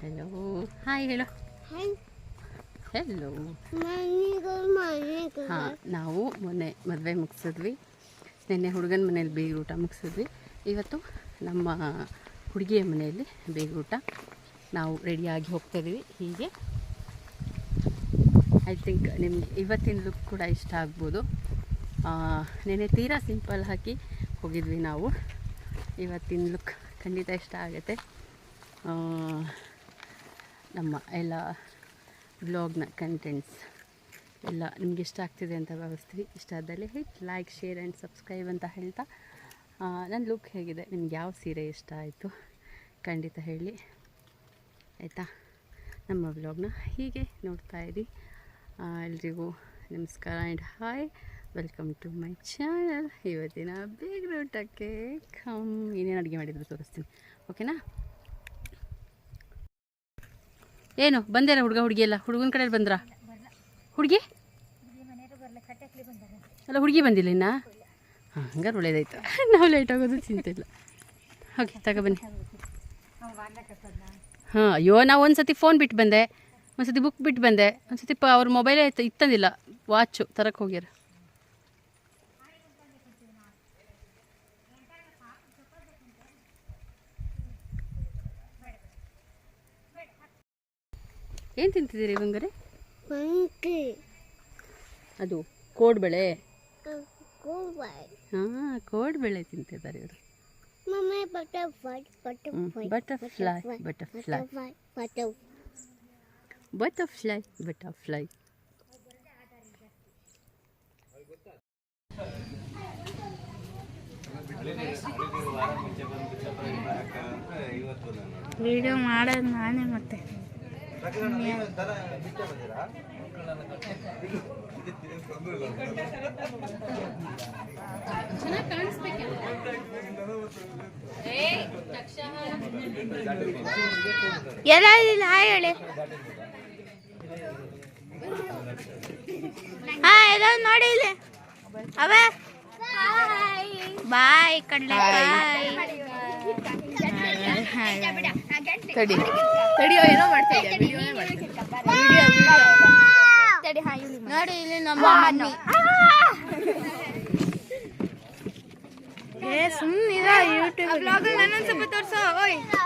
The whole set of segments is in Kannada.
ಹೆಲೋ ಹಾಯ್ ಹೇಳು. ಹೆಲೋ. ಹಾಂ, ನಾವು ಮೊನ್ನೆ ಮದುವೆ ಮುಗಿಸಿದ್ವಿ. ನಿನ್ನೆ ಹುಡುಗನ ಮನೇಲಿ ಬೇಗೂಟ ಮುಗಿಸಿದ್ವಿ. ಇವತ್ತು ನಮ್ಮ ಹುಡುಗಿಯ ಮನೆಯಲ್ಲಿ ಬೇಗೂಟ. ನಾವು ರೆಡಿಯಾಗಿ ಹೋಗ್ತಾಯಿದ್ದೀವಿ. ಹೀಗೆ ಐ ಥಿಂಕ್ ನಿಮಗೆ ಇವತ್ತಿನ ಲುಕ್ ಕೂಡ ಇಷ್ಟ ಆಗ್ಬೋದು. ನೆನ್ನೆ ತೀರಾ ಸಿಂಪಲ್ ಹಾಕಿ ಹೋಗಿದ್ವಿ ನಾವು. ಇವತ್ತಿನ ಲುಕ್ ಖಂಡಿತ ಇಷ್ಟ ಆಗುತ್ತೆ. ನಮ್ಮ ಎಲ್ಲ ವ್ಲಾಗ್ನ ಕಂಟೆಂಟ್ಸ್ ಎಲ್ಲ ನಿಮ್ಗೆ ಇಷ್ಟ ಆಗ್ತಿದೆ ಅಂತ ಭಾವಿಸ್ತೀವಿ. ಇಷ್ಟ ಆದಲ್ಲಿ hit like, share and subscribe ಅಂತ ಹೇಳ್ತಾ, ನನ್ನ ಲುಕ್ ಹೇಗಿದೆ, ನಿಮ್ಗೆ ಯಾವ ಸೀರೆ ಇಷ್ಟ ಆಯಿತು ಖಂಡಿತ ಹೇಳಿ ಆಯಿತಾ. ನಮ್ಮ ವ್ಲಾಗ್ನ ಹೀಗೆ ನೋಡ್ತಾ ಇರಿ. ಎಲ್ರಿಗೂ ನಮಸ್ಕಾರ and hi, welcome to my channel. ಇವತ್ತಿನ ಬೇಗೂಟಕ್ಕೆ ಏನೇನು ಅಡುಗೆ ಮಾಡಿದ್ರು ತೋರಿಸ್ತೀನಿ, ಓಕೆನಾ. ಏನು ಬಂದೇರ ಹುಡುಗ ಹುಡುಗಿ ಎಲ್ಲ? ಹುಡುಗನ ಕಡೆ ಬಂದ್ರಾ? ಹುಡುಗಿ ಅಲ್ಲ, ಹುಡುಗಿ ಬಂದಿಲ್ಲ ಇನ್ನ? ಹಾಂ, ಹಂಗಾರೆ ಒಳ್ಳೇದಾಯ್ತು. ನಾವು ಲೇಟ್ ಆಗೋದು ಚಿಂತೆ ಇಲ್ಲ. ಓಕೆ, ತಗೊಬನ್ನಿ. ಹಾಂ, ಅಯ್ಯೋ, ನಾವು ಒಂದು ಸತಿ ಫೋನ್ ಬಿಟ್ಟು ಬಂದೆ, ಒಂದು ಸತಿ ಬುಕ್ ಬಿಟ್ಟು ಬಂದೆ, ಒಂದು ಸತಿ ಅವ್ರ ಮೊಬೈಲೇ ಇತ್ತಂದಿಲ್ಲ, ವಾಚು ತರಕ್ಕೆ ಹೋಗ್ಯಾರ. ಏನು ತಿಂತಿದ್ದೀರಿ ಇವಂಗರೆ? ಅದು ಕೋಡ್ಬಳೆ. ಹಾಂ, ಕೋಡ್ಬಳೆ ತಿಂತಿದ್ದಾರೆ ಇವರು. Butterfly butterfly butterfly butterfly. Video ಮಾಡೋದು ನಾನೇ ಮತ್ತೆ. ಎಲ್ಲ ಹಾಯ್ ಹೇಳಿ. ಹಾಂ, ಎಲ್ಲ ನೋಡಿ ಇಲ್ಲಿ ಅವೇ ಬಾಯ್ ಕಡ್ಲೆಕಾಯಿ. ತಡಿ ತಡಿಯೋ, ಏನೋ ಮಾಡ್ತಾ ಇದ್ಯಾ? ನೋಡಿ ಇಲ್ಲಿ ನಮ್ಮ ಮಮ್ಮಿ. ಸುಮ್ಮನಿರ ಯೂಟ್ಯೂಬ್ ನನ್ನೊಂದು ಸ್ವಲ್ಪ ತೋರಿಸೋ.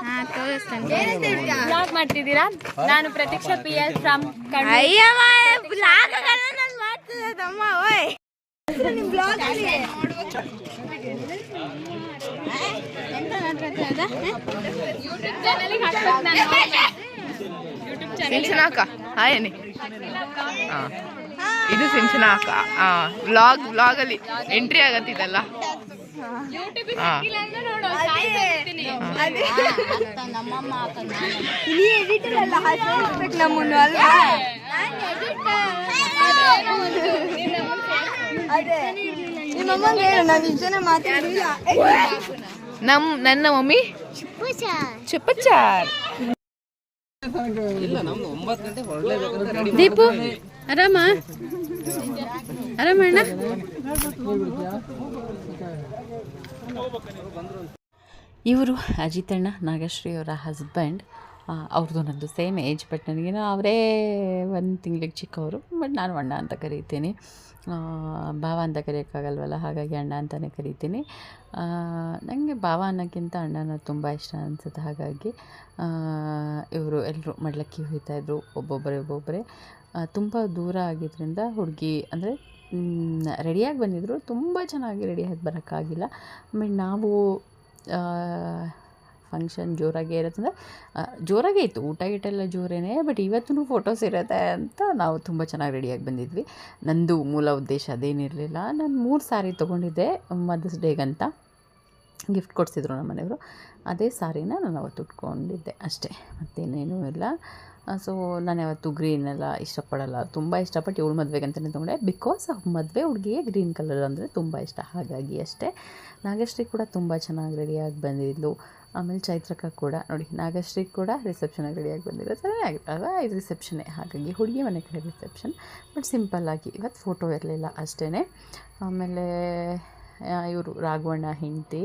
ಹಾಂ, ತೋರಿಸ್ತೇನೆ. ಬ್ಲಾಗ್ ಮಾಡ್ತಿದ್ದೀರಾ? ನಾನು ಪ್ರತೀಕ್ಷಾ PL ಫ್ರಮ್ ಅಯ್ಯಮ್ಮ, ಬ್ಲಾಗ್ ನಾನು ಮಾಡ್ತಿದ್ದಮ್ಮ. ಓಯ್ ಬ್ಲಾಗ್ ಸಿಂಚನಾ ಅಕ್ಕ, ಹಾಯ್ ಅನ್ನಿ. ಇದು ಸಿಂಚನಾ ಅಕ್ಕ. ವ್ಲಾಗಲ್ಲಿ ಎಂಟ್ರಿ ಆಗತ್ತಿದಲ್ಲ. ನನ್ನ ಮಮ್ಮಿ ಚುಪ್ಪಚಾರ್. ದೀಪು ಆರಾಮ? ಆರಾಮಣ್ಣ? ಇವರು ಅಜಿತಣ್ಣ, ನಾಗಶ್ರೀ ಅವರ ಹಸ್ಬೆಂಡ್. ಅವ್ರದ್ದು ನನ್ನದು ಸೇಮ್ ಏಜ್, ಬಟ್ ನನಗೇನೋ ಅವರೇ 1 ತಿಂಗಳಿಗೆ ಚಿಕ್ಕವರು. ಬಟ್ ನಾನು ಅಣ್ಣ ಅಂತ ಕರೀತೀನಿ. ಭಾವ ಅಂತ ಕರೆಯೋಕ್ಕಾಗಲ್ವಲ್ಲ, ಹಾಗಾಗಿ ಅಣ್ಣ ಅಂತಲೇ ಕರಿತೀನಿ. ನನಗೆ ಭಾವ ಅನ್ನೋಕ್ಕಿಂತ ಅಣ್ಣನ ತುಂಬ ಇಷ್ಟ ಅನಿಸುತ್ತೆ. ಹಾಗಾಗಿ ಇವರು ಎಲ್ಲರೂ ಮಡ್ಲಕ್ಕಿ ಹೋಗ್ತಾಯಿದ್ರು, ಒಬ್ಬೊಬ್ಬರೇ. ತುಂಬ ದೂರ ಆಗಿದ್ದರಿಂದ ಹುಡುಗಿ ಅಂದರೆ ರೆಡಿಯಾಗಿ ಬಂದಿದ್ದರು. ತುಂಬ ಚೆನ್ನಾಗಿ ರೆಡಿಯಾಗಿ ಬರೋಕ್ಕಾಗಿಲ್ಲ. ಆಮೇಲೆ ನಾವು ಫಂಕ್ಷನ್ ಜೋರಾಗೇ ಇರುತ್ತಂದರೆ ಜೋರಾಗೇ ಇತ್ತು, ಊಟ ಗೀಟೆಲ್ಲ ಜೋರೇನೆ. ಬಟ್ ಇವತ್ತೂ ಫೋಟೋಸ್ ಇರುತ್ತೆ ಅಂತ ನಾವು ತುಂಬ ಚೆನ್ನಾಗಿ ರೆಡಿಯಾಗಿ ಬಂದಿದ್ವಿ. ನಂದು ಮೂಲ ಉದ್ದೇಶ ಅದೇನಿರಲಿಲ್ಲ. ನಾನು 3 ಸಾರಿ ತೊಗೊಂಡಿದ್ದೆ ಮದರ್ಸ್ ಡೇಗಂತ. ಗಿಫ್ಟ್ ಕೊಡಿಸಿದ್ರು ನಮ್ಮ ಮನೆಯವರು. ಅದೇ ಸಾರಿನ ನಾನು ಅವತ್ತು ಉಟ್ಕೊಂಡಿದ್ದೆ ಅಷ್ಟೇ, ಮತ್ತೇನೇನೂ ಇಲ್ಲ. ಸೊ ನಾನು ಯಾವತ್ತೂ ಗ್ರೀನೆಲ್ಲ ಇಷ್ಟಪಡಲ್ಲ. ತುಂಬ ಇಷ್ಟಪಟ್ಟು ಇವಳು ಮದುವೆಗಂತಲೇ ತೊಗೊಂಡೆ. ಬಿಕಾಸ್ ಮದುವೆ ಹುಡುಗಿಗೆ ಗ್ರೀನ್ ಕಲರ್ ಅಂದರೆ ತುಂಬ ಇಷ್ಟ, ಹಾಗಾಗಿ ಅಷ್ಟೇ. ನಾಗಶ್ರೀ ಕೂಡ ತುಂಬ ಚೆನ್ನಾಗಿ ರೆಡಿಯಾಗಿ ಬಂದಿದ್ಲು. ಆಮೇಲೆ ಚೈತ್ರಕ್ಕ ಕೂಡ ನೋಡಿ, ನಾಗಶ್ರೀ ಕೂಡ ರಿಸೆಪ್ಷನಾಗಿ ರೆಡಿಯಾಗಿ ಬಂದಿರೋ ಚೆನ್ನಾಗಿರ್ತಲ್ಲ. ಇದು ರಿಸೆಪ್ಷನ್ನೇ, ಹಾಗಾಗಿ ಹುಡುಗಿ ಮನೆ ಕಡೆ ರಿಸೆಪ್ಷನ್. ಬಟ್ ಸಿಂಪಲ್ಲಾಗಿ ಇವತ್ತು ಫೋಟೋ ಇರಲಿಲ್ಲ ಅಷ್ಟೇ. ಆಮೇಲೆ ಇವರು ರಾಘವಣ್ಣ ಹೆಂಡತಿ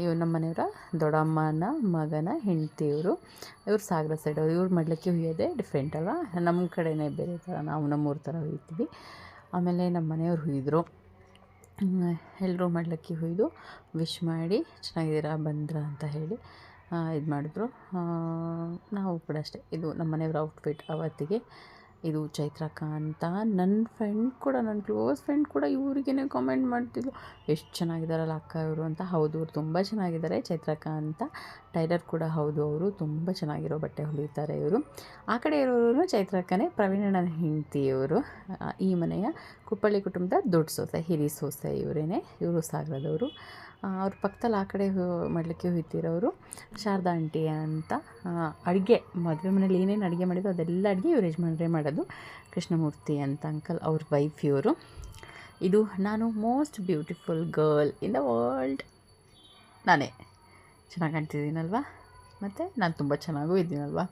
ಇವ್ರು ನಮ್ಮ ಮನೆಯವರ ದೊಡ್ಡಮ್ಮನ ಮಗನ ಹೆಂಡತಿ ಇವರು ಸಾಗರ ಸೈಡ್ ಅವರು. ಇವ್ರು ಮಡ್ಲಕ್ಕಿ ಹುಯ್ಯೋದೇ ಡಿಫ್ರೆಂಟ್ ಅಲ್ವಾ, ನಮ್ಮ ಕಡೆನೇ ಬೇರೆ ಥರ, ನಾವು ನಮ್ಮೂರ ಥರ ಹುಯ್ತೀವಿ. ಆಮೇಲೆ ನಮ್ಮ ಮನೆಯವ್ರು ಹುಯ್ದರು. ಎಲ್ಲರೂ ಮಡ್ಲಕ್ಕಿ ಹುಯ್ದು ವಿಶ್ ಮಾಡಿ ಚೆನ್ನಾಗಿದ್ದೀರಾ ಬಂದ್ರಾ ಅಂತ ಹೇಳಿ ಇದು ಮಾಡಿದ್ರು. ನಾವು ಕೂಡ ಅಷ್ಟೇ, ಇದು ನಮ್ಮ ಮನೆಯವರ ಔಟ್ಫಿಟ್ ಅವತ್ತಿಗೆ. ಇದು ಚೈತ್ರಕ್ಕ ಅಂತ. ನನ್ನ ಫ್ರೆಂಡ್ ಕೂಡ, ನನ್ನ ಕ್ಲೋಸ್ ಫ್ರೆಂಡ್ ಕೂಡ ಇವ್ರಿಗೇ ಕಾಮೆಂಟ್ ಮಾಡ್ತಿದ್ಲು, ಎಷ್ಟು ಚೆನ್ನಾಗಿದ್ದಾರಲ್ಲ ಅಕ್ಕ ಇವರು ಅಂತ. ಹೌದು, ಅವ್ರು ತುಂಬ ಚೆನ್ನಾಗಿದ್ದಾರೆ, ಚೈತ್ರಕ್ಕ ಅಂತ. ಟೈಲರ್ ಕೂಡ ಹೌದು, ಅವರು ತುಂಬ ಚೆನ್ನಾಗಿರೋ ಬಟ್ಟೆ ಹೊಲಿತಾರೆ ಇವರು. ಆ ಕಡೆ ಇರೋರು ಚೈತ್ರಕ್ಕನೇ, ಪ್ರವೀಣನ ಹೆಂಡತಿ ಇವರು. ಈ ಮನೆಯ ಕುಪ್ಪಳ್ಳಿ ಕುಟುಂಬದ ದೊಡ್ಡ ಸೊಸೆ, ಹಿರಿ ಸೊಸೆ ಇವರೇನೆ. ಇವರು ಸಾಗರದವರು. ಅವ್ರ ಪಕ್ಕದಲ್ಲಿ ಆ ಕಡೆ ಮಡ್ಲಿಕ್ಕೆ ಹುಯ್ತಿರೋರು ಶಾರದಾ ಆಂಟಿ ಅಂತ. ಅಡುಗೆ ಮದುವೆ ಮನೇಲಿ ಏನೇನು ಅಡುಗೆ ಮಾಡಿದ್ರು ಅದೆಲ್ಲ ಅಡುಗೆ ಇವ್ರು ಯಜಮಾನ್ರೇ ಮಾಡೋದು. ಕೃಷ್ಣಮೂರ್ತಿ ಅಂತ ಅಂಕಲ್, ಅವ್ರ ವೈಫ್ ಇವರು. ಇದು ನಾನು most beautiful girl in the world. ನಾನೇ ಚೆನ್ನಾಗಿ ಕಾಣ್ತಿದ್ದೀನಲ್ವ, ಮತ್ತು ನಾನು ತುಂಬ ಚೆನ್ನಾಗೂ ಇದ್ದೀನಲ್ವ.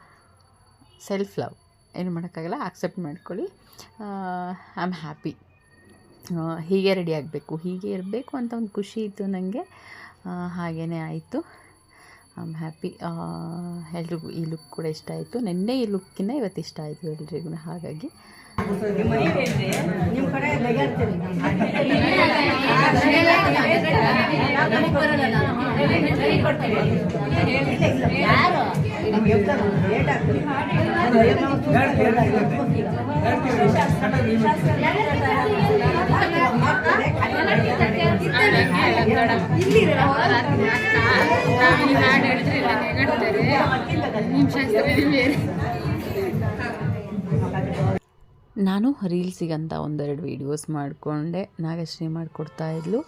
ಸೆಲ್ಫ್ ಲವ್, ಏನು ಮಾಡೋಕ್ಕಾಗಲ್ಲ, ಆಕ್ಸೆಪ್ಟ್ ಮಾಡ್ಕೊಳ್ಳಿ. I am happy. ಹೀಗೆ ರೆಡಿ ಆಗಬೇಕು, ಹೀಗೆ ಇರಬೇಕು ಅಂತ ಒಂದು ಖುಷಿ ಇತ್ತು ನನಗೆ. ಹಾಗೇ ಆಯಿತು. I am happy. ಎಲ್ರಿಗೂ ಈ ಲುಕ್ ಕೂಡ ಇಷ್ಟ ಆಯಿತು. ನಿನ್ನೆ ಈ ಲುಕ್ಕಿಂತ ಇವತ್ತು ಇಷ್ಟ ಆಯಿತು ಎಲ್ರಿಗೂ. ಹಾಗಾಗಿ ನಾನು ರೀಲ್ಸಿಗಂತ ಒಂದೆರಡು ವೀಡಿಯೋಸ್ ಮಾಡಿಕೊಂಡೆ. ನಾಗಶ್ರೀ ಮಾಡಿಕೊಡ್ತಾಯಿದ್ಲು.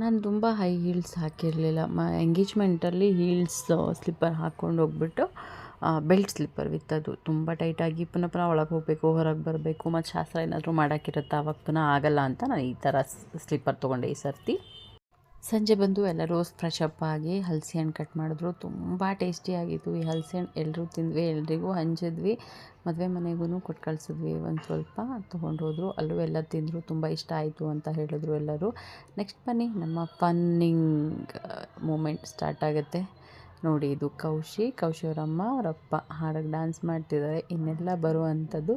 ನಾನು ತುಂಬ ಹೈ ಹೀಲ್ಸ್ ಹಾಕಿರಲಿಲ್ಲ. ಎಂಗೇಜ್ಮೆಂಟಲ್ಲಿ ಹೀಲ್ಸ್ ಸ್ಲಿಪ್ಪರ್ ಹಾಕ್ಕೊಂಡು ಹೋಗ್ಬಿಟ್ಟು ಬೆಲ್ಟ್ ಸ್ಲಿಪ್ಪರ್ ವಿತ್ ಅದು ತುಂಬ ಟೈಟಾಗಿ ಪುನಃ ಒಳಗೆ ಹೋಗಬೇಕು, ಹೊರಗೆ ಬರಬೇಕು, ಮತ್ತು ಶಾಸ್ತ್ರ ಏನಾದರೂ ಮಾಡೋಕ್ಕಿರುತ್ತೆ, ಆವಾಗ ಪುನಃ ಆಗಲ್ಲ ಅಂತ ನಾನು ಈ ಥರ ಸ್ಲಿಪ್ಪರ್ ತೊಗೊಂಡೆ ಈ ಸರ್ತಿ. ಸಂಜೆ ಬಂದು ಎಲ್ಲರೂ ಫ್ರೆಶ್ ಅಪ್ ಆಗಿ ಹಲಸಿ ಹಣ್ಣು ಕಟ್ ಮಾಡಿದ್ರು. ತುಂಬ ಟೇಸ್ಟಿಯಾಗಿತ್ತು ಈ ಹಲಸಿ ಹಣ್ಣು. ಎಲ್ಲರೂ ತಿಂದ್ವಿ, ಎಲ್ರಿಗೂ ಹಂಚಿದ್ವಿ. ಮದುವೆ ಮನೆಗೂ ಕೊಟ್ಟು ಕಳಿಸಿದ್ವಿ. ಒಂದು ಸ್ವಲ್ಪ ತೊಗೊಂಡು ಹೋದರು, ಅಲ್ಲೂ ಎಲ್ಲ ತಿಂದರು. ತುಂಬ ಇಷ್ಟ ಆಯಿತು ಅಂತ ಹೇಳಿದ್ರು ಎಲ್ಲರೂ. ನೆಕ್ಸ್ಟ್ ಬನ್ನಿ, ನಮ್ಮ ಫನ್ನಿಂಗ್ ಮೂಮೆಂಟ್ ಸ್ಟಾರ್ಟ್ ಆಗುತ್ತೆ ನೋಡಿ. ಇದು ಕೌಶಿಯವರಮ್ಮ ಅವರಪ್ಪ ಹಾಡಕ್ಕೆ ಡ್ಯಾನ್ಸ್ ಮಾಡ್ತಿದ್ದಾರೆ. ಇನ್ನೆಲ್ಲ ಬರುವಂಥದ್ದು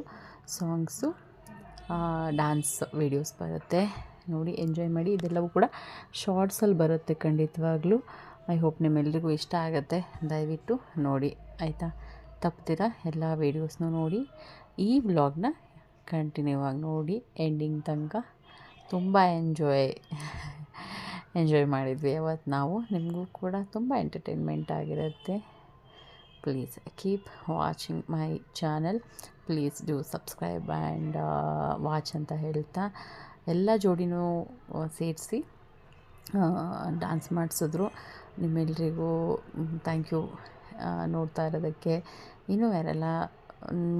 ಸಾಂಗ್ಸು, ಡ್ಯಾನ್ಸ್ ವೀಡಿಯೋಸ್ ಬರುತ್ತೆ ನೋಡಿ, ಎಂಜಾಯ್ ಮಾಡಿ. ಇದೆಲ್ಲವೂ ಕೂಡ ಶಾರ್ಟ್ಸಲ್ಲಿ ಬರುತ್ತೆ ಖಂಡಿತವಾಗ್ಲೂ. ಐ ಹೋಪ್ ನಿಮ್ಮೆಲ್ರಿಗೂ ಇಷ್ಟ ಆಗುತ್ತೆ. ದಯವಿಟ್ಟು ನೋಡಿ ಆಯಿತಾ, ತಪ್ಪದಿರ ಎಲ್ಲ ವೀಡಿಯೋಸ್ನೂ ನೋಡಿ. ಈ ವ್ಲಾಗ್ನ ಕಂಟಿನ್ಯೂ ಆಗಿ ನೋಡಿ ಎಂಡಿಂಗ್ ತನಕ. ತುಂಬ ಎಂಜಾಯ್ ಮಾಡಿದ್ವಿ ಅವತ್ತು ನಾವು. ನಿಮಗೂ ಕೂಡ ತುಂಬ ಎಂಟರ್ಟೈನ್ಮೆಂಟ್ ಆಗಿರುತ್ತೆ. Please keep watching my channel. Please do subscribe and watch ಅಂತ ಹೇಳ್ತಾ ಎಲ್ಲ ಜೋಡಿನೂ ಸೇರಿಸಿ ಡ್ಯಾನ್ಸ್ ಮಾಡಿಸಿದ್ರು. ನಿಮ್ಮೆಲ್ರಿಗೂ ಥ್ಯಾಂಕ್ ಯು ನೋಡ್ತಾ ಇರೋದಕ್ಕೆ. ಇನ್ನೂ ಯಾರೆಲ್ಲ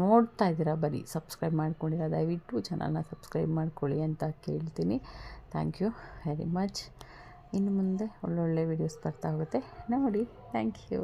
ನೋಡ್ತಾ ಇದ್ದೀರಾ ಬರೀ ಸಬ್ಸ್ಕ್ರೈಬ್ ಮಾಡ್ಕೊಂಡಿರ, ದಯವಿಟ್ಟು ಚಾನಲ್ನ ಸಬ್ಸ್ಕ್ರೈಬ್ ಮಾಡ್ಕೊಳ್ಳಿ ಅಂತ ಕೇಳ್ತೀನಿ. Thank you very much. ಇನ್ನು ಮುಂದೆ ಒಳ್ಳೊಳ್ಳೆ ವೀಡಿಯೋಸ್ ಬರ್ತಾ ಹೋಗುತ್ತೆ ನೋಡಿ. Thank you.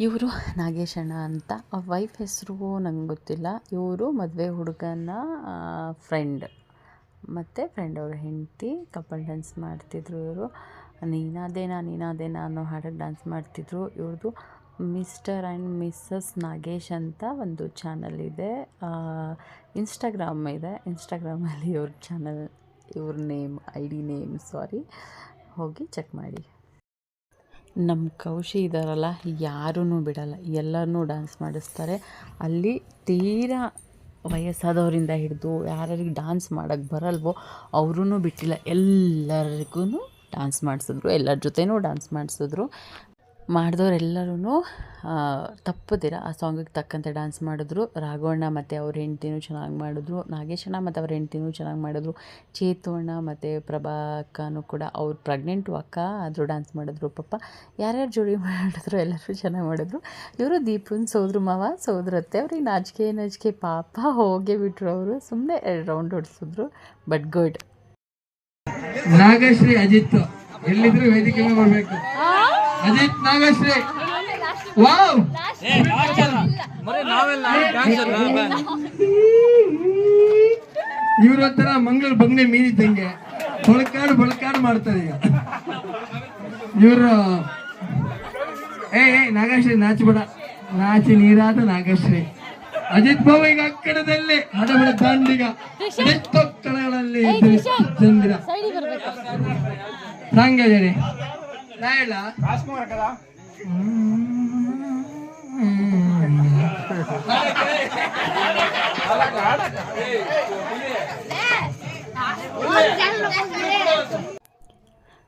ಇವರು ನಾಗೇಶ್ ಅಣ್ಣ ಅಂತ, ಅವ್ರ ವೈಫ್ ಹೆಸರು ನಂಗೆ ಗೊತ್ತಿಲ್ಲ. ಇವರು ಮದುವೆ ಹುಡುಗನ ಫ್ರೆಂಡ್ ಮತ್ತು ಫ್ರೆಂಡ್ ಅವ್ರ ಹೆಂಡತಿ ಕಪಲ್ ಡ್ಯಾನ್ಸ್ ಮಾಡ್ತಿದ್ರು. ಇವರು ನೀನಾದೇನಾ ಅನ್ನೋ ಹಾಡಿಗೆ ಡ್ಯಾನ್ಸ್ ಮಾಡ್ತಿದ್ರು. ಇವ್ರದ್ದು ಮಿಸ್ಟರ್ ಆ್ಯಂಡ್ ಮಿಸ್ಸಸ್ ನಾಗೇಶ್ ಅಂತ ಒಂದು ಚಾನಲ್ ಇದೆ, ಇನ್ಸ್ಟಾಗ್ರಾಮ್ ಇದೆ. ಇನ್ಸ್ಟಾಗ್ರಾಮಲ್ಲಿ ಇವ್ರ ಚಾನಲ್, ಇವ್ರ ID ನೇಮ್ ಹೋಗಿ ಚೆಕ್ ಮಾಡಿ. ನಮ್ಮ ಕೌಶಿ ಇದ್ದಾರಲ್ಲ, ಯಾರೂ ಬಿಡಲ್ಲ, ಎಲ್ಲರನ್ನೂ ಡ್ಯಾನ್ಸ್ ಮಾಡಿಸ್ತಾರೆ. ಅಲ್ಲಿ ತೀರಾ ವಯಸ್ಸಾದವರಿಂದ ಹಿಡಿದು ಯಾರಿಗೆ ಡ್ಯಾನ್ಸ್ ಮಾಡೋಕ್ಕೆ ಬರಲ್ವೋ ಅವ್ರೂ ಬಿಟ್ಟಿಲ್ಲ, ಎಲ್ಲರಿಗೂ ಡ್ಯಾನ್ಸ್ ಮಾಡಿಸಿದ್ರು, ಎಲ್ಲರ ಜೊತೆನೂ ಡ್ಯಾನ್ಸ್ ಮಾಡಿಸಿದ್ರು. ಮಾಡಿದವರೆಲ್ಲರೂ ತಪ್ಪದಿರ ಆ ಸಾಂಗಿಗೆ ತಕ್ಕಂತೆ ಡ್ಯಾನ್ಸ್ ಮಾಡಿದ್ರು. ರಾಘವಣ್ಣ ಮತ್ತು ಅವ್ರ ಹೆಂಡ್ತಿನೂ ಚೆನ್ನಾಗಿ ಮಾಡಿದ್ರು, ನಾಗೇಶಣ್ಣ ಮತ್ತು ಅವ್ರ ಹೆಂಡ್ತಿನೂ ಚೆನ್ನಾಗಿ ಮಾಡಿದ್ರು, ಚೇತು ಅಣ್ಣ ಮತ್ತು ಪ್ರಭಾ ಅಕ್ಕನೂ ಕೂಡ, ಅವ್ರು ಪ್ರೆಗ್ನೆಂಟು ಅಕ್ಕ ಆದರೂ ಡ್ಯಾನ್ಸ್ ಮಾಡಿದ್ರು. ಪಾಪ ಯಾರ್ಯಾರು ಜೋಡಿ ಮಾಡಿದ್ರು ಎಲ್ಲರೂ ಚೆನ್ನಾಗಿ ಮಾಡಿದ್ರು. ಇವರು ದೀಪನ್ ಸೋದರತ್ತೆ, ಅವ್ರಿಗೆ ನಾಚಿಕೆ ಪಾಪ ಹೋಗೇ ಬಿಟ್ರು. ಅವರು ಸುಮ್ಮನೆ 2 ರೌಂಡ್ ಹೊಡಿಸಿದ್ರು. But good. ನಾಗಶ್ರೀ ಅಜಿತ್ ಎಲ್ಲಿದ್ರು ವೇದಿಕೆ ಮೇಲೆ ಬರಬೇಕು. ಅಜಿತ್ ನಾಗಶ್ರೀ, ವಾವ್, ಇವ್ರ ಒಂಥರ ಮಂಗಳೂರು ಬಂಗ್ನೆ ಮೀನಿದ್ದಂಗೆ ಬಳಕಾಡು ಮಾಡ್ತಾರೆ ಈಗ ಇವರು. ನಾಗಶ್ರೀ ನಾಚಬೇಡ, ನಾಚಿ ನೀರಾದ ನಾಗಶ್ರೀ. ಅಜಿತ್ ಬಾಬು ಈಗ ಅಕ್ಕಡದಲ್ಲಿ ಹಡಬಡ ದಾಂಡಿಗ ಕಳಗಳಲ್ಲಿ ಚಂದ್ರ ಸಾಂಗೇಜನೆ ನಾ ಹೇಳ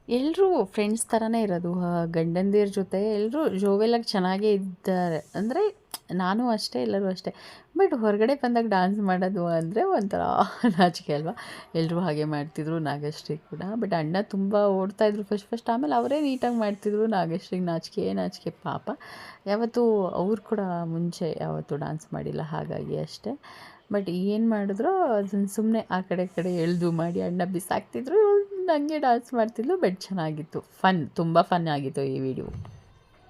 ಎಲ್ಲರೂ ಫ್ರೆಂಡ್ಸ್ ಥರನೇ ಇರೋದು, ಗಂಡಂದಿರ ಜೊತೆ ಎಲ್ಲರೂ ಜೋವೆಲಾಗಿ ಚೆನ್ನಾಗೇ ಇದ್ದಾರೆ. ಅಂದರೆ ನಾನು ಅಷ್ಟೇ, ಎಲ್ಲರೂ ಅಷ್ಟೇ. ಬಟ್ ಹೊರಗಡೆ ಬಂದಾಗ ಡ್ಯಾನ್ಸ್ ಮಾಡೋದು ಅಂದರೆ ಒಂಥರ ನಾಚಿಕೆ ಅಲ್ವಾ. ಎಲ್ಲರೂ ಹಾಗೆ ಮಾಡ್ತಿದ್ರು, ನಾಗಶ್ರೀ ಕೂಡ. ಬಟ್ ಅಣ್ಣ ತುಂಬ ಓಡ್ತಾಯಿದ್ರು ಫಸ್ಟ್. ಆಮೇಲೆ ಅವರೇ ನೀಟಾಗಿ ಮಾಡ್ತಿದ್ರು. ನಾಗಶ್ರೀಗೆ ನಾಚಿಕೆ ಪಾಪ. ಯಾವತ್ತೂ ಅವ್ರು ಕೂಡ ಮುಂಚೆ ಯಾವತ್ತೂ ಡ್ಯಾನ್ಸ್ ಮಾಡಿಲ್ಲ, ಹಾಗಾಗಿ ಅಷ್ಟೇ. ಬಟ್ ಏನು ಮಾಡಿದ್ರು ಅದನ್ನು ಸುಮ್ಮನೆ ಆ ಕಡೆ ಎಳೆದು ಮಾಡಿ ಅಣ್ಣ ಬಿಸಾಕ್ತಿದ್ರು, ನನಗೆ ಡ್ಯಾನ್ಸ್ ಮಾಡ್ತಿದ್ಲು. ಬಟ್ ಚೆನ್ನಾಗಿತ್ತು, ತುಂಬ ಫನ್ ಆಗಿತ್ತು ಈ ವಿಡಿಯೋ.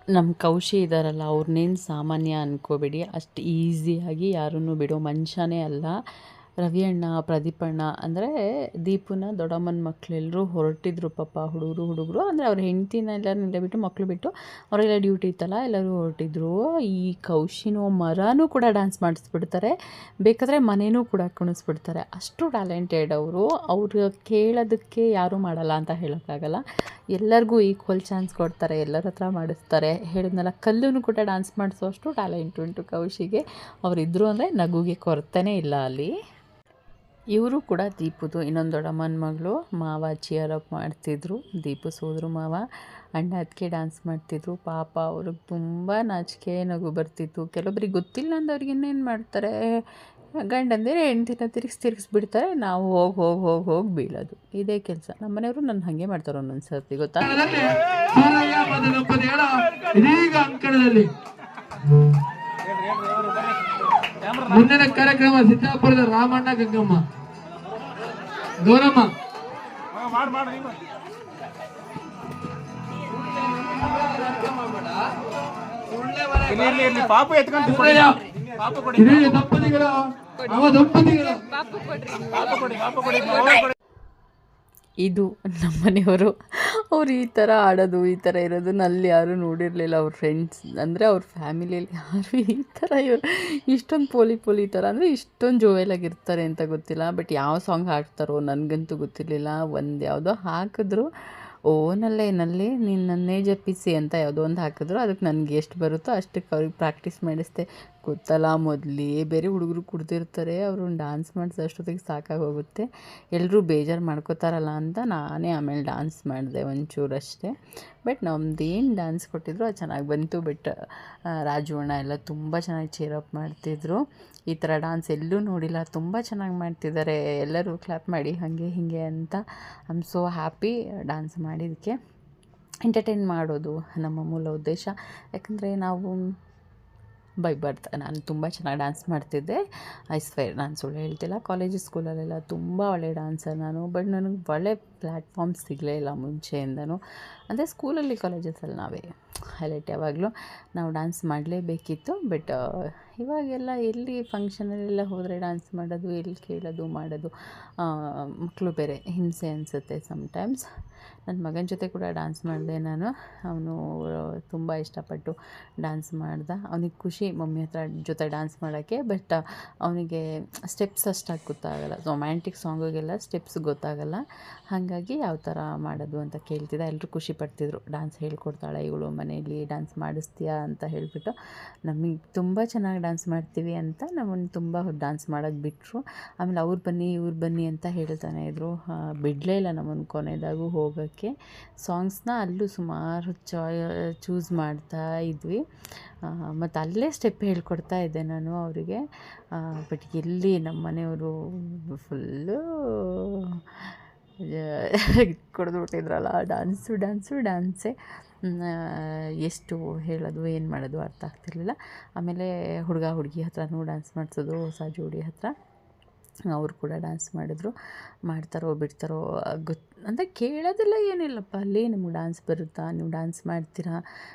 ನಮ್ಮ ಕೌಶಿ ಇದ್ದಾರಲ್ಲ, ಅವ್ರನ್ನೇನು ಸಾಮಾನ್ಯ ಅಂದ್ಕೋಬೇಡಿ, ಅಷ್ಟು ಈಸಿಯಾಗಿ ಯಾರನ್ನೂ ಬಿಡೋ ಮನುಷ್ಯನೇ ಅಲ್ಲ. ರವಿ ಅಣ್ಣ, ಪ್ರದೀಪ್ ಅಣ್ಣ ಅಂದರೆ ದೀಪನ ದೊಡ್ಡಮ್ಮನ ಮಕ್ಕಳೆಲ್ಲರೂ ಹೊರಟಿದ್ರು ಪಾಪ. ಹುಡುಗರು ಅಂದರೆ ಅವ್ರ ಹೆಂಡ್ತಿನೆಲ್ಲ ಬಿಟ್ಟು, ಮಕ್ಕಳು ಬಿಟ್ಟು ಅವರೆಲ್ಲ ಡ್ಯೂಟಿ ಇತ್ತಲ್ಲ, ಎಲ್ಲರೂ ಹೊರಟಿದ್ರು. ಈ ಕೌಶಿನೋ ಮರನೂ ಕೂಡ ಡ್ಯಾನ್ಸ್ ಮಾಡಿಸ್ಬಿಡ್ತಾರೆ, ಬೇಕಾದರೆ ಮನೇನೂ ಕೂಡ ಕುಣಿಸ್ಬಿಡ್ತಾರೆ. ಅಷ್ಟು ಟ್ಯಾಲೆಂಟೆಡ್ ಅವರು ಕೇಳೋದಕ್ಕೆ ಯಾರೂ ಮಾಡಲ್ಲ ಅಂತ ಹೇಳೋಕ್ಕಾಗಲ್ಲ. ಎಲ್ಲರಿಗೂ ಈಕ್ವಲ್ ಚಾನ್ಸ್ ಕೊಡ್ತಾರೆ, ಎಲ್ಲರ ಹತ್ರ ಮಾಡಿಸ್ತಾರೆ. ಹೇಳಿದ್ನಲ್ಲ, ಕಲ್ಲೂ ಕೂಡ ಡ್ಯಾನ್ಸ್ ಮಾಡಿಸೋ ಅಷ್ಟು ಟ್ಯಾಲೆಂಟ್ ಉಂಟು ಕೌಶಿಗೆ. ಅವರಿದ್ದರು ಅಂದರೆ ನಗುಗೆ ಕೊರತೆನೇ ಇಲ್ಲ ಅಲ್ಲಿ. ಇವರು ಕೂಡ ದೀಪುದು ಇನ್ನೊಂದು ದೊಡ್ಡಮ್ಮನ ಮಗಳು. ಮಾವ ಚಿಯರ್ ಅಪ್ ಮಾಡ್ತಿದ್ರು, ದೀಪು ಸೋದರು ಮಾವ. ಅಣ್ಣ ಅದಕ್ಕೆ ಡ್ಯಾನ್ಸ್ ಮಾಡ್ತಿದ್ರು. ಪಾಪ ಅವ್ರಿಗೆ ತುಂಬ ನಾಚಿಕೆ, ನಗು ಬರ್ತಿತ್ತು. ಕೆಲವೊಬ್ರಿಗೆ ಗೊತ್ತಿಲ್ಲ ಅಂದವ್ರಿಗೆ ಇನ್ನೇನು ಮಾಡ್ತಾರೆ, ಗಂಡಂದಿರು ಹೆಂಡ್ತಿನ ತಿರುಗಿಸ್ಬಿಡ್ತಾರೆ. ನಾವು ಹೋಗಿ ಬೀಳೋದು, ಇದೇ ಕೆಲಸ. ನಮ್ಮ ಮನೆಯವರು ನನ್ನ ಹಾಗೆ ಮಾಡ್ತಾರೆ ಒಂದೊಂದು ಸರ್ತಿ, ಗೊತ್ತಾ. ಇದೀಗ ಅಂಕಣದಲ್ಲಿ ಮುಂದಿನ ಕಾರ್ಯಕ್ರಮ ಸಿದ್ದಾಪುರದ ರಾಮಣ್ಣ, ಗಂಗಮ್ಮ, ಗೌರಮ್ಮ. ಇದು ನಮ್ಮನೆಯವರು. ಅವ್ರು ಈ ಥರ ಆಡೋದು, ಈ ಥರ ಇರೋದನ್ನ ಅಲ್ಲಿ ಯಾರೂ ನೋಡಿರಲಿಲ್ಲ. ಅವ್ರ ಫ್ರೆಂಡ್ಸ್ ಅಂದರೆ ಅವ್ರ ಫ್ಯಾಮಿಲಿಯಲ್ಲಿ ಯಾರು ಈ ಥರ ಇಷ್ಟೊಂದು ಪೋಲಿ ಥರ ಅಂದರೆ ಇಷ್ಟೊಂದು ಜೋವೆಲಾಗಿರ್ತಾರೆ ಅಂತ ಗೊತ್ತಿಲ್ಲ. ಬಟ್ ಯಾವ ಸಾಂಗ್ ಹಾಡ್ತಾರೋ ನನಗಂತೂ ಗೊತ್ತಿರಲಿಲ್ಲ. ಒಂದು ಯಾವುದೋ ಹಾಕಿದ್ರು, ನಲ್ಲಿ ನಿನ್ನನ್ನೇ ಜಪಿಸಿ ಅಂತ ಯಾವುದೋ ಒಂದು ಹಾಕಿದ್ರು. ಅದಕ್ಕೆ ನನಗೆ ಎಷ್ಟು ಬರುತ್ತೋ ಅಷ್ಟಕ್ಕೆ ಅವ್ರಿಗೆ ಪ್ರಾಕ್ಟೀಸ್ ಮಾಡಿಸ್ದೆ. ಗೊತ್ತಲ್ಲ, ಮೊದಲೇ ಬೇರೆ ಹುಡುಗರು ಕುಡ್ದಿರ್ತಾರೆ, ಅವ್ರನ್ನ ಡ್ಯಾನ್ಸ್ ಮಾಡಿಸೋ ಅಷ್ಟೊತ್ತಿಗೆ ಸಾಕಾಗಿ ಹೋಗುತ್ತೆ. ಎಲ್ಲರೂ ಬೇಜಾರು ಮಾಡ್ಕೋತಾರಲ್ಲ ಅಂತ ನಾನೇ ಆಮೇಲೆ ಡ್ಯಾನ್ಸ್ ಮಾಡಿದೆ ಒಂಚೂರಷ್ಟೇ. ಬಟ್ ನಮ್ದೇನು ಡ್ಯಾನ್ಸ್ ಕೊಟ್ಟಿದ್ರು ಅದು ಚೆನ್ನಾಗಿ ಬಂತು. ಬಟ್ ರಾಜು ಅಣ್ಣ ಎಲ್ಲ ತುಂಬ ಚೆನ್ನಾಗಿ ಚೇರಪ್ ಮಾಡ್ತಿದ್ರು. ಈ ಥರ ಡ್ಯಾನ್ಸ್ ಎಲ್ಲೂ ನೋಡಿಲ್ಲ, ತುಂಬ ಚೆನ್ನಾಗಿ ಮಾಡ್ತಿದ್ದಾರೆ. ಎಲ್ಲರೂ ಕ್ಲಾಪ್ ಮಾಡಿ ಹಾಗೆ ಹೀಗೆ ಅಂತ. I am so happy dance ಮಾಡಿದ್ದಕ್ಕೆ. ಎಂಟರ್ಟೈನ್ ಮಾಡೋದು ನಮ್ಮ ಮೂಲ ಉದ್ದೇಶ. ಯಾಕಂದರೆ ನಾವು ಬೈಬಾರ್ದು. ನಾನು ತುಂಬ ಚೆನ್ನಾಗಿ ಡ್ಯಾನ್ಸ್ ಮಾಡ್ತಿದ್ದೆ, ಐ ಸ್ವೇರ್, ನಾನು ಸುಳ್ಳು ಹೇಳ್ತಿಲ್ಲ. ಕಾಲೇಜು ಸ್ಕೂಲಲ್ಲೆಲ್ಲ ತುಂಬ ಒಳ್ಳೆ ಡ್ಯಾನ್ಸರ್ ನಾನು. ಬಟ್ ನನಗೆ ಒಳ್ಳೆ ಪ್ಲ್ಯಾಟ್ಫಾರ್ಮ್ ಸಿಗಲೇ ಇಲ್ಲ ಮುಂಚೆಯಿಂದನೂ. ಅಂದರೆ ಸ್ಕೂಲಲ್ಲಿ ಕಾಲೇಜಸಲ್ಲಿ ನಾವೇ ಹೈಲೈಟ್ ಯಾವಾಗಲೂ ನಾವು ಡ್ಯಾನ್ಸ್ ಮಾಡಲೇಬೇಕಿತ್ತು. ಬಟ್ ಇವಾಗೆಲ್ಲ ಎಲ್ಲಿ ಫಂಕ್ಷನಲ್ಲೆಲ್ಲ ಹೋದರೆ ಡ್ಯಾನ್ಸ್ ಮಾಡೋದು, ಎಲ್ಲಿ ಕೇಳೋದು ಮಾಡೋದು. ಮಕ್ಕಳು ಬೇರೆ ಹಿಂಸೆ ಅನಿಸುತ್ತೆ ಸಮ್ಟೈಮ್ಸ್. ನನ್ನ ಮಗನ ಜೊತೆ ಕೂಡ ಡ್ಯಾನ್ಸ್ ಮಾಡಿದೆ ನಾನು. ಅವನು ತುಂಬ ಇಷ್ಟಪಟ್ಟು ಡ್ಯಾನ್ಸ್ ಮಾಡ್ದ. ಅವನಿಗೆ ಖುಷಿ ಮಮ್ಮಿ ಜೊತೆ ಡ್ಯಾನ್ಸ್ ಮಾಡೋಕ್ಕೆ. ಬಟ್ ಅವನಿಗೆ ಸ್ಟೆಪ್ಸ್ ಅಷ್ಟಾಗಿ ಗೊತ್ತಾಗಲ್ಲ. ರೊಮ್ಯಾಂಟಿಕ್ ಸಾಂಗಿಗೆಲ್ಲ ಸ್ಟೆಪ್ಸ್ ಗೊತ್ತಾಗಲ್ಲ. ಹಾಗಾಗಿ ಯಾವ ಥರ ಮಾಡೋದು ಅಂತ ಕೇಳ್ತಿದ್ದ. ಎಲ್ಲರೂ ಖುಷಿ ಪಡ್ತಿದ್ರು, ಡ್ಯಾನ್ಸ್ ಹೇಳ್ಕೊಡ್ತಾಳೆ ಇವಳು ಮನೆಯಲ್ಲಿ, ಡ್ಯಾನ್ಸ್ ಮಾಡಿಸ್ತೀಯಾ ಅಂತ ಹೇಳಿಬಿಟ್ಟು. ನಮಗೆ ತುಂಬ ಚೆನ್ನಾಗಿ ಡ್ಯಾನ್ಸ್ ಮಾಡ್ತೀವಿ ಅಂತ ನಮ್ಮನ್ನು ತುಂಬ ಡ್ಯಾನ್ಸ್ ಮಾಡೋಕ್ಕೆ ಬಿಟ್ಟರು. ಆಮೇಲೆ ಅವ್ರು ಬನ್ನಿ ಇವ್ರು ಬನ್ನಿ ಅಂತ ಹೇಳ್ತಾನೆ ಇದ್ದರು. ಬಿಡಲೇ ಇಲ್ಲ ನಮ್ಮನ್ನು ಕೊನೆಯದಾಗೂ ಹೋಗೋಕ್ಕೆ. ಸಾಂಗ್ಸ್ನ ಅಲ್ಲೂ ಸುಮಾರು ಚೂಸ್ ಮಾಡ್ತಾ ಇದ್ವಿ. ಮತ್ತು ಅಲ್ಲೇ ಸ್ಟೆಪ್ ಹೇಳ್ಕೊಡ್ತಾ ಇದ್ದೆ ನಾನು ಅವರಿಗೆ. ಬಟ್ ಎಲ್ಲಿ ನಮ್ಮ ಮನೆಯವರು ಫುಲ್ಲು ಕೊಡ್ದು ಬಿಟ್ಟಿದ್ರಲ್ಲ, ಡ್ಯಾನ್ಸೇ. ಎಷ್ಟು ಹೇಳೋದು ಏನು ಮಾಡೋದು ಅರ್ಥ ಆಗ್ತಿರ್ಲಿಲ್ಲ. ಆಮೇಲೆ ಹುಡುಗ ಹುಡುಗಿ ಹತ್ರನೂ ಡ್ಯಾನ್ಸ್ ಮಾಡಿಸೋದು, ಹೊಸ ಜೋಡಿ ಹತ್ರ. ಅವರು ಕೂಡ ಡ್ಯಾನ್ಸ್ ಮಾಡಿದ್ರು. ಮಾಡ್ತಾರೋ ಬಿಡ್ತಾರೋ ಅಂದರೆ ಕೇಳೋದಿಲ್ಲ ಏನಿಲ್ಲಪ್ಪ ಅಲ್ಲಿ. ನಿಮ್ಗೆ ಡ್ಯಾನ್ಸ್ ಬರುತ್ತಾ, ನೀವು ಡ್ಯಾನ್ಸ್ ಮಾಡ್ತೀರಾ,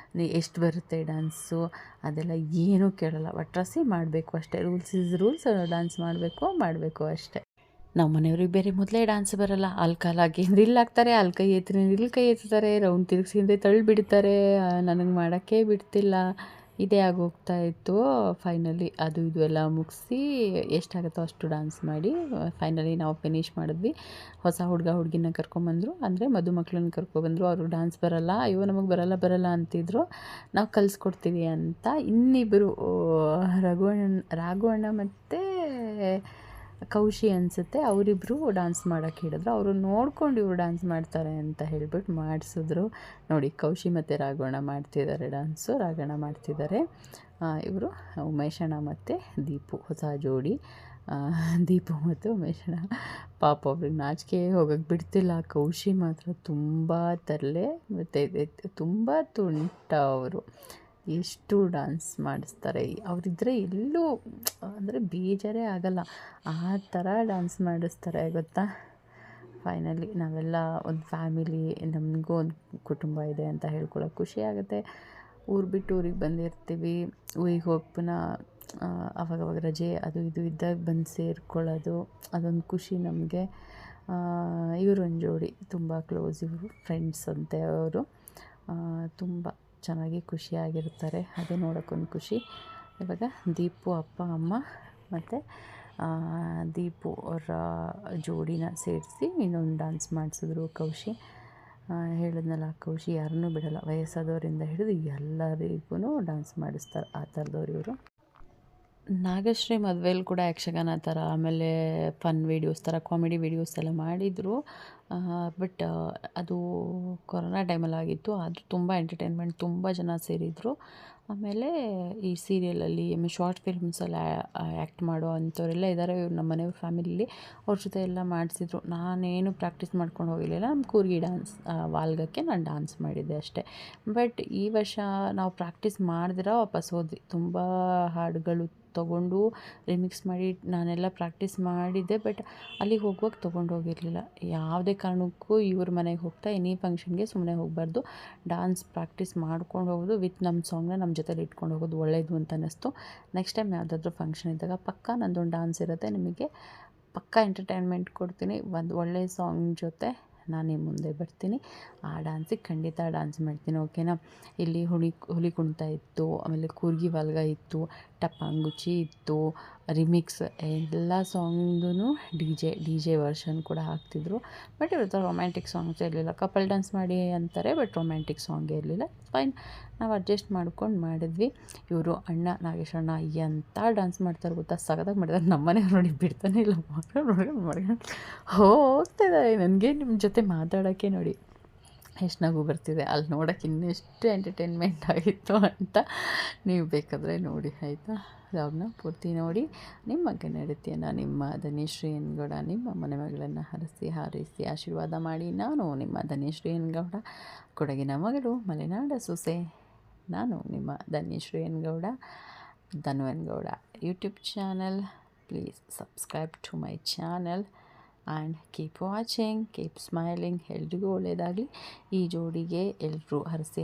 ಎಷ್ಟು ಬರುತ್ತೆ ಡ್ಯಾನ್ಸು, ಅದೆಲ್ಲ ಏನೂ ಕೇಳೋಲ್ಲ. ಒಟ್ರಾಸಿ ಮಾಡಬೇಕು ಅಷ್ಟೇ. Rules is rules. ಡ್ಯಾನ್ಸ್ ಮಾಡಬೇಕು ಅಷ್ಟೇ. ನಾವು ಮನೆಯವ್ರಿಗೆ ಬೇರೆ ಮೊದಲೇ ಡ್ಯಾನ್ಸ್ ಬರೋಲ್ಲ. ಅಲ್ಲಿ ಕಾಲಾಗಿ ರಿಲ್ ಹಾಕ್ತಾರೆ, ಅಲ್ಲಿ ಕೈ ಎತ್ತಿ ಇಲ್ಲಿ ಕೈ ಎತ್ತಾರೆ, ರೌಂಡ್ ತಿರುಗಿಸಿ ಹಿಂದೆ ತಳ್ಳಿಬಿಡ್ತಾರೆ. ನನಗೆ ಮಾಡೋಕ್ಕೆ ಬಿಡ್ತಿಲ್ಲ. ಇದೇ ಆಗೋಗ್ತಾ ಇತ್ತು. ಫೈನಲಿ ಅದು ಇದು ಎಲ್ಲ ಮುಗಿಸಿ ಎಷ್ಟಾಗುತ್ತೋ ಅಷ್ಟು ಡ್ಯಾನ್ಸ್ ಮಾಡಿ ಫೈನಲಿ ನಾವು ಫಿನಿಷ್ ಮಾಡಿದ್ವಿ. ಹೊಸ ಹುಡುಗಿನ ಕರ್ಕೊಂಬಂದರು, ಅಂದರೆ ಮದುಮಕ್ಳನ್ನ ಕರ್ಕೊಬಂದರು. ಅವರು ಡ್ಯಾನ್ಸ್ ಬರೋಲ್ಲ, ಅಯ್ಯೋ ನಮಗೆ ಬರಲ್ಲ ಅಂತಿದ್ರು. ನಾವು ಕಲಿಸ್ಕೊಡ್ತೀವಿ ಅಂತ ಇನ್ನಿಬ್ಬರು ರಾಘು ಅಣ್ಣ ಮತ್ತು ಕೌಶಿ ಅನಿಸುತ್ತೆ, ಅವರಿಬ್ಬರು ಡ್ಯಾನ್ಸ್ ಮಾಡೋಕ್ಕೆ ಹೇಳಿದ್ರು. ಅವರು ನೋಡ್ಕೊಂಡು ಇವರು ಡ್ಯಾನ್ಸ್ ಮಾಡ್ತಾರೆ ಅಂತ ಹೇಳಿಬಿಟ್ಟು ಮಾಡಿಸಿದ್ರು. ನೋಡಿ, ಕೌಶಿ ಮತ್ತು ರಾಘವಣ್ಣ ಮಾಡ್ತಿದ್ದಾರೆ ಡ್ಯಾನ್ಸು. ರಾಘಣ್ಣ ಮಾಡ್ತಿದ್ದಾರೆ. ಇವರು ಉಮೇಶಣ್ಣ ಮತ್ತು ದೀಪು, ಹೊಸ ಜೋಡಿ. ದೀಪು ಮತ್ತು ಉಮೇಶಣ್ಣ. ಪಾಪ ಅವ್ರಿಗೆ ನಾಚಿಕೆ ಹೋಗೋಕ್ಕೆ ಬಿಡ್ತಿಲ್ಲ. ಕೌಶಿ ಮಾತ್ರ ತುಂಬ ತರಲೆ ಮತ್ತು ತುಂಬ ತುಂಟ ಅವರು. ಎಷ್ಟು ಡ್ಯಾನ್ಸ್ ಮಾಡಿಸ್ತಾರೆ. ಅವರಿದ್ದರೆ ಎಲ್ಲೂ ಅಂದರೆ ಬೇಜಾರೇ ಆಗೋಲ್ಲ, ಆ ಥರ ಡ್ಯಾನ್ಸ್ ಮಾಡಿಸ್ತಾರೆ ಗೊತ್ತಾ. ಫೈನಲಿ ನಾವೆಲ್ಲ ಒಂದು ಫ್ಯಾಮಿಲಿ, ನಮಗೂ ಒಂದು ಕುಟುಂಬ ಇದೆ ಅಂತ ಹೇಳ್ಕೊಳ್ಳೋಕೆ ಖುಷಿ ಆಗುತ್ತೆ. ಊರು ಬಿಟ್ಟು ಊರಿಗೆ ಬಂದಿರ್ತೀವಿ. ಊರಿಗೆ ಹೋಗಿ ಪುನಃ ಅವಾಗವಾಗ ರಜೆ ಅದು ಇದು ಇದ್ದಾಗ ಬಂದು ಸೇರ್ಕೊಳ್ಳೋದು, ಅದೊಂದು ಖುಷಿ ನಮಗೆ. ಇವರೊಂದು ಜೋಡಿ ತುಂಬ ಕ್ಲೋಸ್, ಇವರು ಫ್ರೆಂಡ್ಸ್ ಅಂತೆ ಅವರು. ತುಂಬ ಚೆನ್ನಾಗಿ ಖುಷಿಯಾಗಿರ್ತಾರೆ. ಅದೇ ನೋಡೋಕ್ಕೊಂದು ಖುಷಿ. ಇವಾಗ ದೀಪು ಅಪ್ಪ ಅಮ್ಮ ಮತ್ತು ದೀಪು ಅವರ ಜೋಡಿನ ಸೇರಿಸಿ ಇನ್ನೊಂದು ಡ್ಯಾನ್ಸ್ ಮಾಡಿಸಿದ್ರು ಕೌಶಿ. ಹೇಳಿದ್ನಲ್ಲ, ಕೌಶಿ ಯಾರನ್ನೂ ಬಿಡೋಲ್ಲ. ವಯಸ್ಸಾದವರಿಂದ ಹಿಡಿದು ಎಲ್ಲರಿಗೂ ಡ್ಯಾನ್ಸ್ ಮಾಡಿಸ್ತಾರೆ. ಆ ಥರದವ್ರು ಇವರು. ನಾಗಶ್ರೀ ಮದುವೆಯಲ್ಲಿ ಕೂಡ ಯಕ್ಷಗಾನ ಥರ, ಆಮೇಲೆ ಫನ್ ವೀಡಿಯೋಸ್ ಥರ, ಕಾಮಿಡಿ ವೀಡಿಯೋಸ್ ಎಲ್ಲ ಮಾಡಿದರು. ಬಟ್ ಅದು ಕೊರೋನಾ ಟೈಮಲ್ಲಿ ಆಗಿತ್ತು. ಅದು ತುಂಬ ಎಂಟರ್ಟೈನ್ಮೆಂಟ್, ತುಂಬ ಜನ ಸೇರಿದರು. ಆಮೇಲೆ ಈ ಸೀರಿಯಲಲ್ಲಿ ಆಮೇಲೆ ಶಾರ್ಟ್ ಫಿಲ್ಮ್ಸಲ್ಲಿ ಆ್ಯಕ್ಟ್ ಮಾಡೋ ಅಂಥವರೆಲ್ಲ ಇದ್ದಾರೆ ನಮ್ಮ ಮನೆಯವ್ರ ಫ್ಯಾಮಿಲಿಲಿ. ಅವ್ರ ಜೊತೆ ಎಲ್ಲ ಮಾಡಿಸಿದ್ರು. ನಾನೇನು ಪ್ರಾಕ್ಟೀಸ್ ಮಾಡ್ಕೊಂಡು ಹೋಗಿರಲಿಲ್ಲ. ನಮ್ಮ ಕೂರ್ಗಿ ಡ್ಯಾನ್ಸ್ ವಾಲ್ಗಕ್ಕೆ ನಾನು ಡ್ಯಾನ್ಸ್ ಮಾಡಿದ್ದೆ ಅಷ್ಟೇ. ಬಟ್ ಈ ವರ್ಷ ನಾವು ಪ್ರಾಕ್ಟೀಸ್ ಮಾಡ್ದಿರ ವಾಪಸ್ ಹೋದ್ವಿ. ತುಂಬ ಹಾಡುಗಳು ತೊಗೊಂಡು ರಿಮಿಕ್ಸ್ ಮಾಡಿ ನಾನೆಲ್ಲ ಪ್ರಾಕ್ಟೀಸ್ ಮಾಡಿದ್ದೆ. ಬಟ್ ಅಲ್ಲಿಗೆ ಹೋಗುವಾಗ ತೊಗೊಂಡು ಹೋಗಿರಲಿಲ್ಲ. ಯಾವುದೇ ಕಾರಣಕ್ಕೂ ಇವ್ರ ಮನೆಗೆ ಹೋಗ್ತಾ ಎನಿ ಫಂಕ್ಷನ್ಗೆ ಸುಮ್ಮನೆ ಹೋಗಬಾರ್ದು. ಡ್ಯಾನ್ಸ್ ಪ್ರಾಕ್ಟೀಸ್ ಮಾಡ್ಕೊಂಡು ಹೋಗೋದು ವಿತ್ ನಮ್ಮ ಸಾಂಗ್ನ ನಮ್ಮ ಜೊತೆಲಿ ಇಟ್ಕೊಂಡು ಹೋಗೋದು ಒಳ್ಳೆಯದು ಅಂತ ಅನ್ನಿಸ್ತು. ನೆಕ್ಸ್ಟ್ ಟೈಮ್ ಯಾವುದಾದ್ರೂ ಫಂಕ್ಷನ್ ಇದ್ದಾಗ ಪಕ್ಕಾ ನಂದೊಂದು ಡ್ಯಾನ್ಸ್ ಇರುತ್ತೆ. ನಿಮಗೆ ಪಕ್ಕಾ ಎಂಟರ್ಟೈನ್ಮೆಂಟ್ ಕೊಡ್ತೀನಿ. ಒಂದು ಒಳ್ಳೆಯ ಸಾಂಗ್ ಜೊತೆ ನಾನು ನಿಮ್ಮ ಮುಂದೆ ಬರ್ತೀನಿ. ಆ ಡ್ಯಾನ್ಸಿಗೆ ಖಂಡಿತ ಡ್ಯಾನ್ಸ್ ಮಾಡ್ತೀನಿ, ಓಕೆನಾ. ಇಲ್ಲಿ ಹುಲಿ ಕುಣಿತ ಇತ್ತು, ಆಮೇಲೆ ಕೂರ್ಗಿ ವಾಲ್ಗ ಇತ್ತು, ಟಪಾಂಗುಚಿ ಇತ್ತು, ರಿಮಿಕ್ಸ್ ಎಲ್ಲ ಸಾಂಗ್ದು ಡಿ ಜೆ ವರ್ಷನ್ ಕೂಡ ಹಾಕ್ತಿದ್ರು. ಬಟ್ ಇವತ್ತು ರೊಮ್ಯಾಂಟಿಕ್ ಸಾಂಗ್ಸ್ ಇರಲಿಲ್ಲ. ಕಪಲ್ ಡ್ಯಾನ್ಸ್ ಮಾಡಿ ಅಂತಾರೆ, ಬಟ್ ರೊಮ್ಯಾಂಟಿಕ್ ಸಾಂಗೇ ಇರಲಿಲ್ಲ. ಫೈನ್, ನಾವು ಅಡ್ಜಸ್ಟ್ ಮಾಡ್ಕೊಂಡು ಮಾಡಿದ್ವಿ. ಇವರು ಅಣ್ಣ ನಾಗೇಶಣ್ಣ ಎಂಥ ಡ್ಯಾನ್ಸ್ ಮಾಡ್ತಾರೆ ಗೊತ್ತಾ, ಸಖತ್ತಾಗಿ ಮಾಡಿದ್ದಾರೆ. ನಮ್ಮ ಮನೆಯವ್ರು ನೋಡಿ ಬಿಡ್ತಾನೆ ಇಲ್ಲ, ಮಾಡ್ಕೊಂಡು ಹೋಗ್ತಾಯಿದ್ದಾರೆ. ನನಗೆ ನಿಮ್ಮ ಜೊತೆ ಮಾತಾಡೋಕ್ಕೆ ನೋಡಿ ಎಷ್ಟು ನಗು ಬರ್ತಿದೆ. ಅಲ್ಲಿ ನೋಡೋಕ್ಕೆ ಇನ್ನೆಷ್ಟು ಎಂಟರ್ಟೈನ್ಮೆಂಟ್ ಆಗಿತ್ತು ಅಂತ ನೀವು ಬೇಕಾದರೆ ನೋಡಿ, ಆಯಿತಾ. ವ್ಲಾಗ್ನ ಪೂರ್ತಿ ನೋಡಿ. ನಿಮ್ಮ ಗೆಳತಿಯನ್ನು, ನಿಮ್ಮ ಧನ್ಯಶ್ರೀ ಎನ್ಗೌಡ, ನಿಮ್ಮ ಮನೆ ಮಗಳನ್ನು ಹಾರೈಸಿ ಆಶೀರ್ವಾದ ಮಾಡಿ. ನಾನು ನಿಮ್ಮ ಧನ್ಯಶ್ರೀ ಎನ್ಗೌಡ, ಕೊಡಗಿನ ಮಗಳು, ಮಲೆನಾಡ ಸೊಸೆ. ನಾನು ನಿಮ್ಮ Dhanyashree N Gowda, Dhanu N Gowda YouTube channel. Please subscribe to my channel. And keep watching, keep smiling. ಎಲ್ರಿಗೂ ಒಳ್ಳೆಯದಾಗಲಿ. ಈ ಜೋಡಿಗೆ ಎಲ್ಲರೂ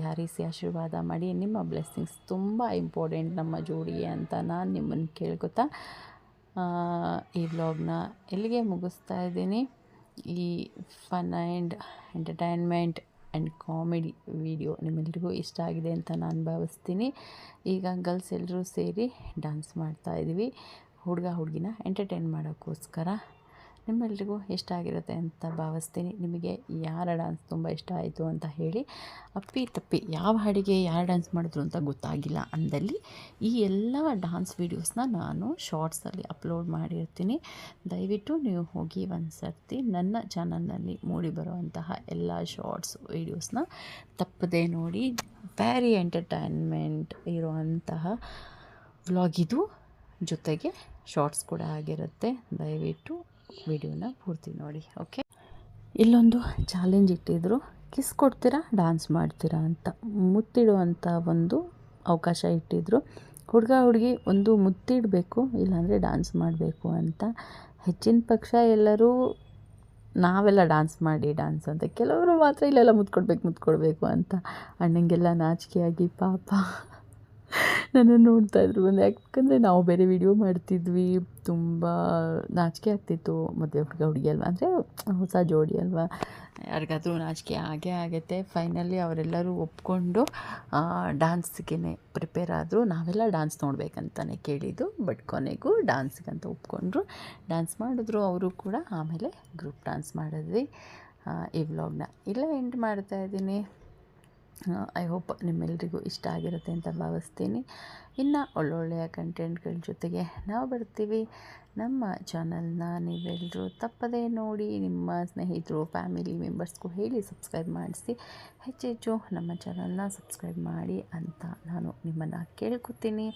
ಹರಿಸಿ ಆಶೀರ್ವಾದ ಮಾಡಿ. ನಿಮ್ಮ ಬ್ಲೆಸ್ಸಿಂಗ್ಸ್ ತುಂಬ ಇಂಪಾರ್ಟೆಂಟ್ ನಮ್ಮ ಜೋಡಿಗೆ ಅಂತ ನಾನು ನಿಮ್ಮನ್ನು ಕೇಳ್ಕೊತಾ ಈ ವ್ಲಾಗ್ನ ಎಲ್ಲಿಗೆ ಮುಗಿಸ್ತಾ ಇದ್ದೀನಿ. ಈ fun and entertainment and comedy video ನಿಮ್ಮೆಲ್ರಿಗೂ ಇಷ್ಟ ಆಗಿದೆ ಅಂತ ನಾನು ಭಾವಿಸ್ತೀನಿ. ಈಗ ಗರ್ಲ್ಸ್ ಎಲ್ಲರೂ ಸೇರಿ ಡ್ಯಾನ್ಸ್ ಮಾಡ್ತಾಯಿದ್ದೀವಿ ಹುಡುಗಿನ ಎಂಟರ್ಟೈನ್ ಮಾಡೋಕ್ಕೋಸ್ಕರ. ನಿಮ್ಮೆಲ್ರಿಗೂ ಇಷ್ಟ ಆಗಿರುತ್ತೆ ಅಂತ ಭಾವಿಸ್ತೀನಿ. ನಿಮಗೆ ಯಾರ ಡ್ಯಾನ್ಸ್ ತುಂಬ ಇಷ್ಟ ಆಯಿತು ಅಂತ ಹೇಳಿ. ಅಪ್ಪಿ ತಪ್ಪಿ ಯಾವ ಹಾಡಿಗೆ ಯಾರು ಡ್ಯಾನ್ಸ್ ಮಾಡಿದ್ರು ಅಂತ ಗೊತ್ತಾಗಿಲ್ಲ ಅಂದಲ್ಲಿ ಈ ಎಲ್ಲ ಡ್ಯಾನ್ಸ್ ವೀಡಿಯೋಸ್ನ ನಾನು ಶಾರ್ಟ್ಸಲ್ಲಿ ಅಪ್ಲೋಡ್ ಮಾಡಿರ್ತೀನಿ. ದಯವಿಟ್ಟು ನೀವು ಹೋಗಿ ಒಂದು ಸರ್ತಿ ನನ್ನ ಚಾನಲ್ನಲ್ಲಿ ಮೂಡಿ ಬರುವಂತಹ ಎಲ್ಲ ಶಾರ್ಟ್ಸ್ ವೀಡಿಯೋಸ್ನ ತಪ್ಪದೇ ನೋಡಿ. ವೆರಿ ಎಂಟರ್ಟೈನ್ಮೆಂಟ್ ಇರುವಂತಹ ವ್ಲಾಗ್ ಇದು, ಜೊತೆಗೆ ಶಾರ್ಟ್ಸ್ ಕೂಡ ಆಗಿರುತ್ತೆ. ದಯವಿಟ್ಟು ವಿಡಿಯೋನ ಪೂರ್ತಿ ನೋಡಿ. ಓಕೆ, ಇಲ್ಲೊಂದು ಚಾಲೆಂಜ್ ಇಟ್ಟಿದ್ರು, ಕಿಸ್ ಕೊಡ್ತೀರಾ ಡ್ಯಾನ್ಸ್ ಮಾಡ್ತೀರಾ ಅಂತ, ಮುತ್ತಿಡುವಂಥ ಒಂದು ಅವಕಾಶ ಇಟ್ಟಿದ್ರು. ಹುಡುಗಿ ಒಂದು ಮುತ್ತಿಡಬೇಕು, ಇಲ್ಲಾಂದರೆ ಡ್ಯಾನ್ಸ್ ಮಾಡಬೇಕು ಅಂತ. ಹೆಚ್ಚಿನ ಪಕ್ಷ ಎಲ್ಲರೂ ನಾವೆಲ್ಲ ಡ್ಯಾನ್ಸ್ ಅಂತ, ಕೆಲವರು ಮಾತ್ರ ಇಲ್ಲೆಲ್ಲ ಮುತ್ಕೊಡ್ಬೇಕು ಅಂತ. ಅಣ್ಣಂಗೆಲ್ಲ ನಾಚಿಕೆಯಾಗಿ ಪಾಪ ನನ್ನನ್ನು ನೋಡ್ತಾಯಿದ್ರು ಬಂದು. ಯಾಕಂದರೆ ನಾವು ಬೇರೆ ವಿಡಿಯೋ ಮಾಡ್ತಿದ್ವಿ, ತುಂಬ ನಾಚಿಕೆ ಆಗ್ತಿತ್ತು. ಮದುವೆ ಹುಡುಗಿ ಅಲ್ವಾ, ಅಂದರೆ ಹೊಸ ಜೋಡಿ ಅಲ್ವಾ, ಯಾರಿಗಾದ್ರೂ ನಾಚಿಕೆ ಆಗೇ ಆಗುತ್ತೆ. ಫೈನಲಿ ಅವರೆಲ್ಲರೂ ಒಪ್ಕೊಂಡು ಡ್ಯಾನ್ಸ್ಗೆ ಪ್ರಿಪೇರ್ ಆದರು. ನಾವೆಲ್ಲ ಡ್ಯಾನ್ಸ್ ನೋಡಬೇಕಂತಲೇ ಕೇಳಿದ್ದು, ಬಟ್ ಕೊನೆಗೂ ಡ್ಯಾನ್ಸ್ಗಂತ ಒಪ್ಕೊಂಡ್ರು, ಡ್ಯಾನ್ಸ್ ಮಾಡಿದ್ರು ಅವರು ಕೂಡ. ಆಮೇಲೆ ಗ್ರೂಪ್ ಡ್ಯಾನ್ಸ್ ಮಾಡಿದ್ವಿ. ಈ ವ್ಲಾಗ್ನ ಇಲ್ಲೇ ಎಂಡ್ ಮಾಡ್ತಾಯಿದ್ದೀನಿ. ಐ ಹೋಪ್ ನಿಮ್ಮೆಲ್ರಿಗೂ ಇಷ್ಟ ಆಗಿರುತ್ತೆ ಅಂತ ಭಾವಿಸ್ತೀನಿ. ಇನ್ನು ಒಳ್ಳೊಳ್ಳೆಯ ಕಂಟೆಂಟ್ಗಳ ಜೊತೆಗೆ ನಾವು ಬರ್ತೀವಿ. ನಮ್ಮ ಚಾನಲ್ನ ನೀವೆಲ್ಲರೂ ತಪ್ಪದೇ ನೋಡಿ, ನಿಮ್ಮ ಸ್ನೇಹಿತರು ಫ್ಯಾಮಿಲಿ ಮೆಂಬರ್ಸ್ಗೂ ಹೇಳಿ ಸಬ್ಸ್ಕ್ರೈಬ್ ಮಾಡಿಸಿ. ಹೆಚ್ಚೆಚ್ಚು ನಮ್ಮ ಚಾನಲ್ನ ಸಬ್ಸ್ಕ್ರೈಬ್ ಮಾಡಿ ಅಂತ ನಾನು ನಿಮ್ಮನ್ನು ಕೇಳ್ಕೊತೀನಿ.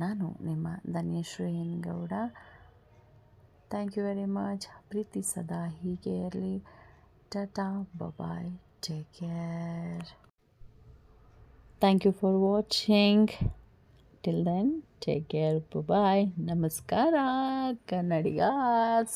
ನಾನು ನಿಮ್ಮ Dhanyashree N Gowda. Thank you very much. ಪ್ರೀತಿ ಸದಾ ಹೀಗೆ ಇರಲಿ. Tata, bye, take care. Thank you for watching. Till then, take care. Bye-bye. Namaskara, Kannadigas.